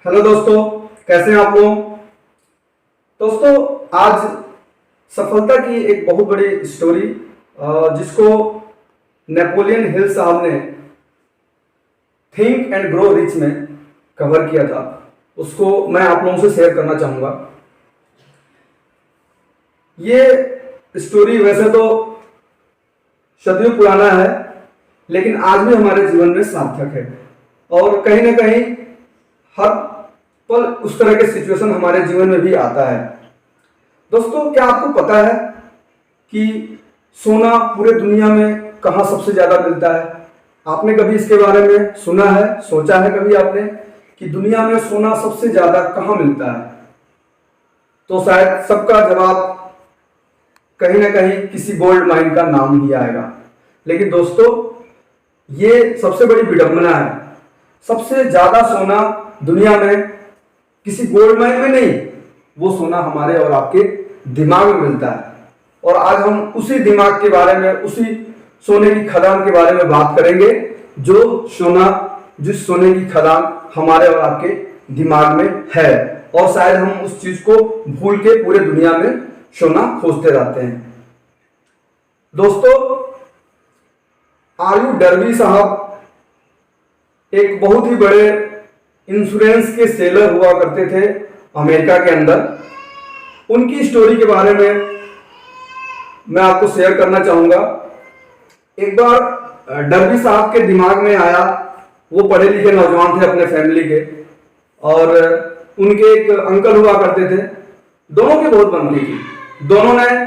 Hello दोस्तों, कैसे हैं आप लोग। दोस्तों, आज सफलता की एक बहुत बड़ी स्टोरी जिसको नेपोलियन हिल साहब ने थिंक एंड ग्रो रिच में कवर किया था, उसको मैं आप लोगों से शेयर करना चाहूँगा। ये स्टोरी वैसे तो सदियों पुराना है, लेकिन आज भी हमारे जीवन में सार्थक है और कहीं ना कहीं हर पल उस तरह के सिचुएशन हमारे जीवन में भी आता है। दोस्तों, क्या आपको पता है कि सोना पूरे दुनिया में कहाँ सबसे ज्यादा मिलता है? आपने कभी इसके बारे में सुना है, सोचा है कभी आपने कि दुनिया में सोना सबसे ज्यादा कहाँ मिलता है? तो शायद सबका जवाब कहीं ना कहीं किसी गोल्ड माइन का नाम ही आएगा। लेकिन दोस्तों, ये सबसे बड़ी विडंबना है। सबसे ज्यादा सोना दुनिया में किसी गोल्ड माइन में नहीं, वो सोना हमारे और आपके दिमाग में मिलता है। और आज हम उसी दिमाग के बारे में, उसी सोने की खदान के बारे में बात करेंगे, जिस सोने की खदान हमारे और आपके दिमाग में है। और शायद हम उस चीज को भूल के पूरे दुनिया में सोना खोजते रहते हैं। दोस्तों, आयु डर्बी साहब एक बहुत ही बड़े इंश्योरेंस के सेलर हुआ करते थे अमेरिका के अंदर। उनकी स्टोरी के बारे में मैं आपको शेयर करना चाहूंगा। एक बार डर्बी साहब के दिमाग में आया, वो पढ़े लिखे नौजवान थे अपने फैमिली के, और उनके एक अंकल हुआ करते थे। दोनों की बहुत बनती थी। दोनों ने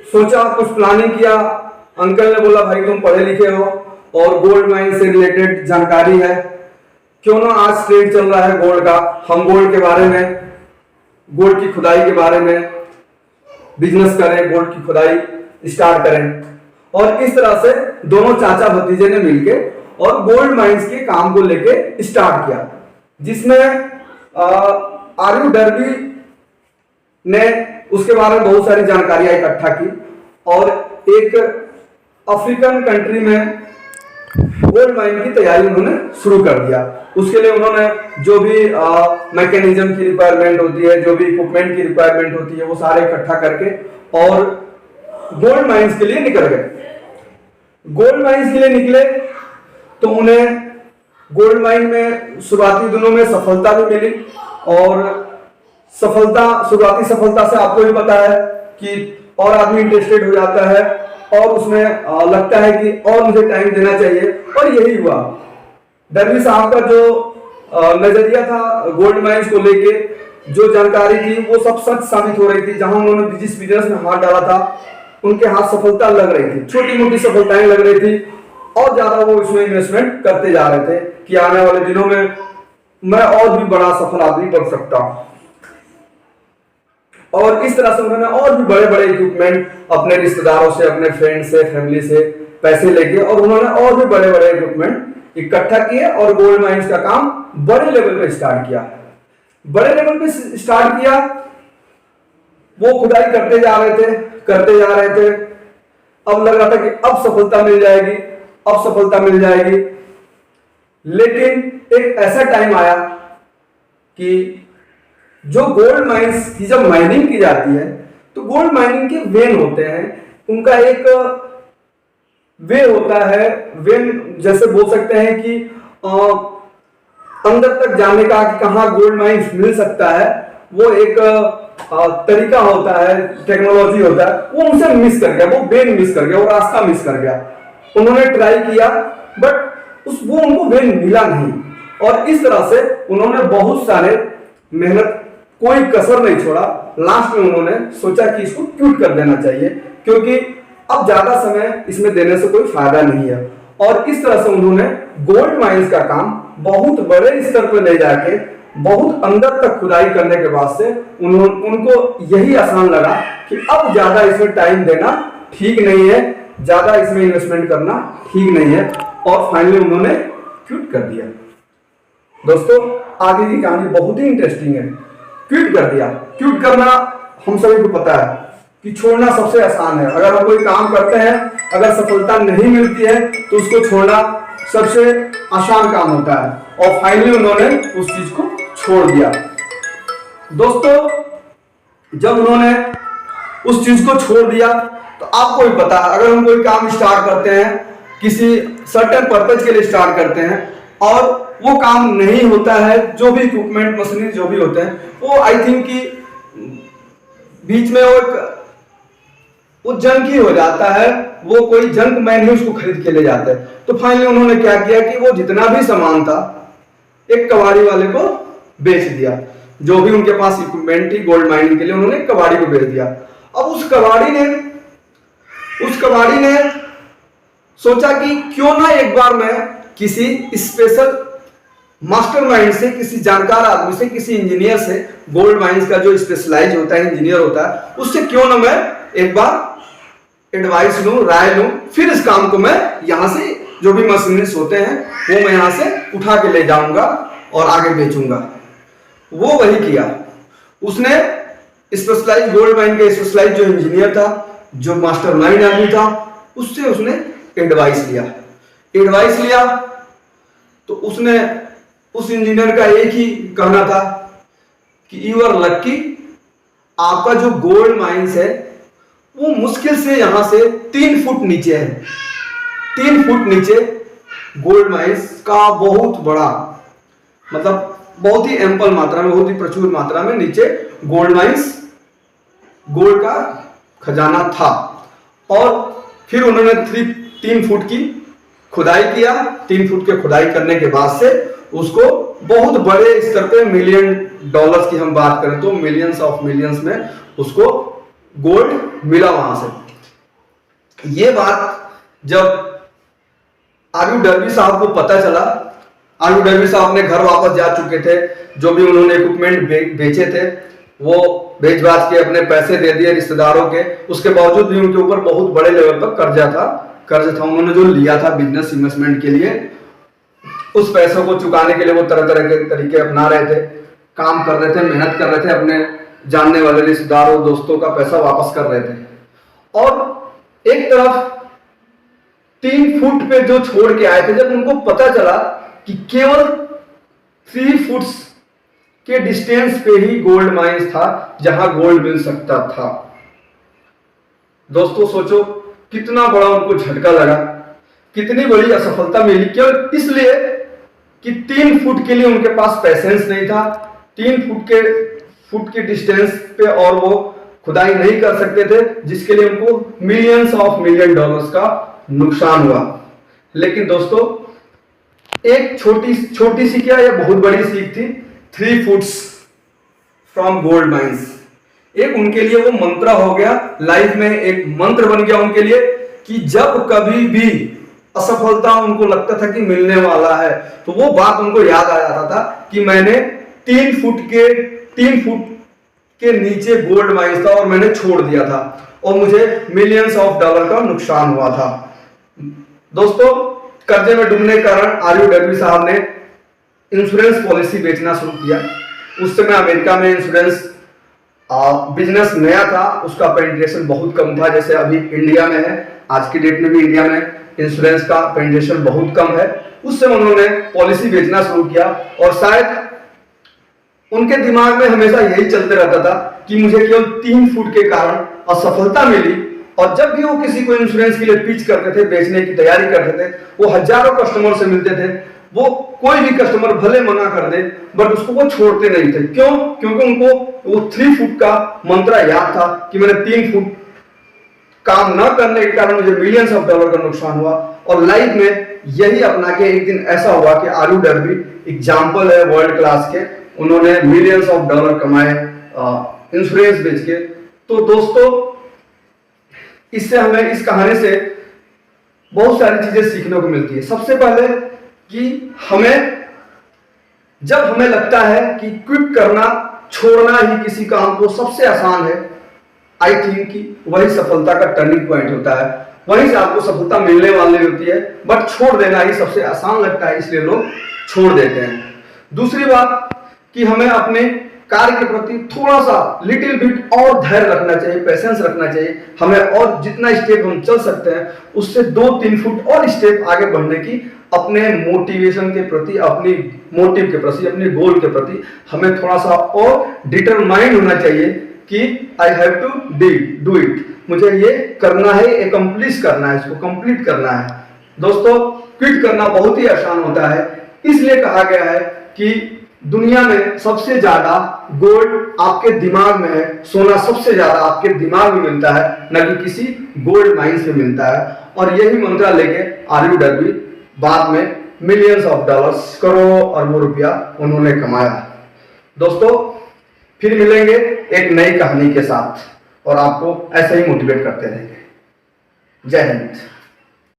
सोचा, कुछ प्लानिंग किया। अंकल ने बोला, भाई तुम पढ़े लिखे हो और गोल्ड माइन से रिलेटेड जानकारी है, क्यों ना आज ट्रेंड चल रहा है गोल्ड का, हम गोल्ड के बारे में, गोल्ड की खुदाई के बारे में बिजनेस करें, गोल्ड की खुदाई स्टार्ट करें। और इस तरह से दोनों चाचा भतीजे ने मिलके और गोल्ड माइंस के काम को लेके स्टार्ट किया, जिसमें आर्यू डर्बी ने उसके बारे में बहुत सारी जानकारियां इकट्ठा की और एक अफ्रीकन कंट्री में गोल्ड माइन की तैयारी उन्होंने शुरू कर दिया। उसके लिए उन्होंने जो भी मैकेनिज्म की रिक्वायरमेंट होती है, जो भी इक्विपमेंट की रिक्वायरमेंट होती है, वो सारे इकट्ठा करके और गोल्ड माइंस के लिए निकल गए। गोल्ड माइंस के लिए निकले तो उन्हें गोल्ड माइन में शुरुआती दिनों में सफलता भी मिली। और शुरुआती सफलता से आपको भी पता है कि और आदमी इंटरेस्टेड हो जाता है और उसमें लगता है कि और मुझे टाइम देना चाहिए। और यही हुआ। डर्बी साहब का जो नजरिया था गोल्ड माइंस को लेके, जो जानकारी थी, वो सब सच साबित हो रही थी। जहां उन्होंने जिस बिजनेस में हाथ डाला था, उनके हाथ सफलता लग रही थी, छोटी मोटी सफलताएं लग रही थी, और ज्यादा वो इसमें इन्वेस्टमेंट करते जा रहे थे कि आने वाले दिनों में मैं और भी बड़ा सफल आदमी बन सकता हूं। और इस तरह से उन्होंने और भी बड़े बड़े इक्विपमेंट अपने रिश्तेदारों से, अपने फ्रेंड से, फैमिली से पैसे लेके, और उन्होंने और भी बड़े बड़े इक्विपमेंट इकट्ठा किए और गोल्ड माइंस का काम बड़े लेवल पे स्टार्ट किया। बड़े लेवल पे स्टार्ट किया, वो खुदाई करते जा रहे थे। अब लग रहा था कि अब सफलता मिल जाएगी, अब सफलता मिल जाएगी। लेकिन एक ऐसा टाइम आया कि जो गोल्ड माइंस की जब माइनिंग की जाती है, तो गोल्ड माइनिंग के वेन होते हैं। उनका एक वे होता है, वेन जैसे बोल सकते हैं कि अंदर तक जाने का, कि कहां गोल्ड माइंस मिल सकता है, वो एक तरीका होता है, टेक्नोलॉजी होता है। वो उनसे मिस कर गया, वो वेन मिस कर गया, वो रास्ता मिस कर गया। उन्होंने ट्राई किया बट वो उनको वेन मिला नहीं। और इस तरह से उन्होंने बहुत सारे मेहनत, कोई कसर नहीं छोड़ा। लास्ट में उन्होंने सोचा कि इसको क्विट कर देना चाहिए, क्योंकि अब ज्यादा समय इसमें देने से कोई फायदा नहीं है। और इस तरह से उन्होंने गोल्ड माइंस का काम बहुत बड़े स्तर पर ले जाके, बहुत अंदर तक खुदाई करने के बाद से उनको यही आसान लगा कि अब ज्यादा इसमें टाइम देना ठीक नहीं है, ज्यादा इसमें इन्वेस्टमेंट करना ठीक नहीं है। और फाइनली उन्होंने क्विट कर दिया। दोस्तों, आगे की कहानी बहुत ही इंटरेस्टिंग है। क्विट कर दिया। क्विट करना हम सभी को पता है कि छोड़ना सबसे आसान है। अगर हम कोई काम करते हैं, अगर सफलता नहीं मिलती है तो उसको छोड़ना सबसे आसान काम होता है। और फाइनली उन्होंने उस चीज को छोड़ दिया। दोस्तों जब उन्होंने उस चीज को छोड़ दिया तो आपको भी पता है, अगर हम कोई काम स्टार्ट करते हैं, किसी सर्टेन पर्पज के लिए स्टार्ट करते हैं और वो काम नहीं होता है, जो भी इक्विपमेंट मशीनरी जो भी होते हैं वो आई थिंक कि बीच में वो जंक ही हो जाता है, वो कोई जंक मैन ही उसको खरीद के ले जाता है। तो फाइनली उन्होंने क्या किया कि वो जितना भी सामान था एक कबाड़ी वाले को बेच दिया। जो भी उनके पास इक्विपमेंट थी गोल्ड माइनिंग के लिए, उन्होंने कबाड़ी को बेच दिया। अब उस कबाड़ी ने सोचा कि क्यों ना एक बार मैं किसी स्पेशल मास्टरमाइंड से, किसी जानकार आदमी से, किसी इंजीनियर से, गोल्ड माइंस का जो स्पेशलाइज होता है, इंजीनियर होता है, उससे क्यों ना मैं एक बार एडवाइस लूं, राय लूं, फिर इस काम को मैं यहां से जो भी मशीनरीज होते हैं वो मैं यहां से उठा के ले जाऊंगा और आगे बेचूंगा। वो वही किया। उसने स्पेशलाइज गोल्ड माइन के स्पेशलाइज जो इंजीनियर था, जो मास्टरमाइंड आदमी था, उससे उसने एडवाइस लिया। तो उसने उस इंजीनियर का एक ही कहना था कि यू आर लक्की, आपका जो गोल्ड माइंस है वो मुश्किल से यहां से 3 फुट नीचे है। 3 फुट नीचे गोल्ड माइंस का बहुत बड़ा, मतलब बहुत ही एम्पल मात्रा में, बहुत ही प्रचुर मात्रा में नीचे गोल्ड माइंस, गोल्ड का खजाना था। और फिर उन्होंने 3 फुट की खुदाई किया। 3 फुट के खुदाई करने के बाद से उसको बहुत बड़े स्तर पे $1,000,000 की हम बात करें तो मिलियंस ऑफ मिलियंस में उसको गोल्ड मिला वहां से। ये बात जब आर.यू. डर्बी साहब को पता चला, आर.यू. डर्बी साहब ने घर वापस जा चुके थे, जो भी उन्होंने इक्विपमेंट बेचे थे वो बेच बाच के अपने पैसे दे दिए रिश्तेदारों के। उसके बावजूद भी उनके ऊपर बहुत बड़े लेवल पर कर्ज था उन्होंने जो लिया था बिजनेस इन्वेस्टमेंट के लिए। उस पैसों को चुकाने के लिए वो तरह तरह के तरीके अपना रहे थे, काम कर रहे थे, मेहनत कर रहे थे, अपने जानने वाले रिश्तेदारों दोस्तों का पैसा वापस कर रहे थे। और एक तरफ 3 फुट पे जो छोड़ के आए थे, जब उनको पता चला कि केवल 3 फुट के डिस्टेंस पे ही गोल्ड माइंस था जहां गोल्ड मिल सकता था। दोस्तों सोचो कितना बड़ा उनको झटका लगा, कितनी बड़ी असफलता मिली, केवल इसलिए कि 3 फुट के लिए उनके पास पेशेंस नहीं था। 3 फुट के डिस्टेंस पे और वो खुदाई नहीं कर सकते थे, जिसके लिए उनको मिलियंस ऑफ मिलियन डॉलर्स का नुकसान हुआ। लेकिन दोस्तों एक छोटी सी क्या या बहुत बड़ी सीख थी, 3 फुट्स फ्रॉम गोल्ड माइंस। एक उनके लिए वो मंत्र हो गया, लाइफ में एक मंत्र बन गया उनके लिए कि जब कभी भी असफलता उनको लगता था कि मिलने वाला है, तो वो बात उनको याद आ जाता था कि मैंने 3 फुट के नीचे गोल्ड माइंस था और मैंने छोड़ दिया था और मुझे मिलियंस ऑफ डॉलर का नुकसान हुआ था। दोस्तों कर्जे में डूबने के कारण आर.यू. डर्बी साहब ने इंश्योरेंस पॉलिसी बेचना शुरू किया। उस समय अमेरिका में इंश्योरेंस बिजनेस नया था, उसका पेनिट्रेशन बहुत कम था, जैसे अभी इंडिया में है। आज की डेट में भी इंडिया में इंश्योरेंस का पेनिट्रेशन बहुत कम है। उस समय उन्होंने पॉलिसी बेचना शुरू किया और शायद उनके दिमाग में हमेशा यही चलते रहता था कि मुझे केवल 3 फुट के कारण असफलता मिली। और जब भी वो किसी को इंश्योरेंस के लिए पिच करते थे, बेचने की तैयारी करते थे, वो हजारों कस्टमर से मिलते थे, वो कोई भी कस्टमर भले मना कर दे बट उसको वो छोड़ते नहीं थे। क्यों? क्योंकि उनको वो 3 फुट का मंत्र याद था कि मैंने 3 फुट काम ना करने के कारण मुझे मिलियंस ऑफ डॉलर का नुकसान हुआ। और लाइफ में यही अपना के एक दिन ऐसा हुआ कि आर.यू. डर्बी एग्जाम्पल है वर्ल्ड क्लास के, उन्होंने मिलियंस ऑफ डॉलर कमाए इंश्योरेंस बेच के। तो दोस्तों इससे हमें, इस कहानी से बहुत सारी चीजें सीखने को मिलती है। सबसे पहले कि जब हमें लगता है कि क्विट करना, छोड़ना ही किसी काम को सबसे आसान है, आई थिंक कि वही सफलता का टर्निंग पॉइंट होता है, वहीं से आपको सफलता मिलने वाली होती है। बट छोड़ देना ही सबसे आसान लगता है, इसलिए लोग छोड़ देते हैं। दूसरी बात कि हमें अपने कार्य के प्रति थोड़ा सा लिटिल बिट और धैर्य रखना चाहिए, पेशेंस रखना चाहिए। हमें और जितना स्टेप हम चल सकते हैं उससे 2-3 फुट और स्टेप आगे बढ़ने की अपने मोटिवेशन के प्रति, अपनी मोटिव के प्रति, अपने गोल के प्रति हमें थोड़ा सा और डिटरमाइंड होना चाहिए कि I have to do it, मुझे ये करना है, एकम्प्लिश करना है, इसको कंप्लीट करना है। दोस्तों, क्विट करना बहुत ही आसान होता है, इसलिए कहा गया है कि दुनिया में सबसे ज्यादा गोल्ड आपके दिमाग में है, सोना सबसे ज्यादा आपके दिमाग में मिलता है, न कि किसी गोल्ड माइंस में मिलता है। और यही मंत्र लेके RUW बाद में मिलियंस ऑफ डॉलर्स, करोड़ों अरबों रुपया उन्होंने कमाया। दोस्तों, फिर मिलेंगे एक नई कहानी के साथ और आपको ऐसे ही मोटिवेट करते रहेंगे। जय हिंद।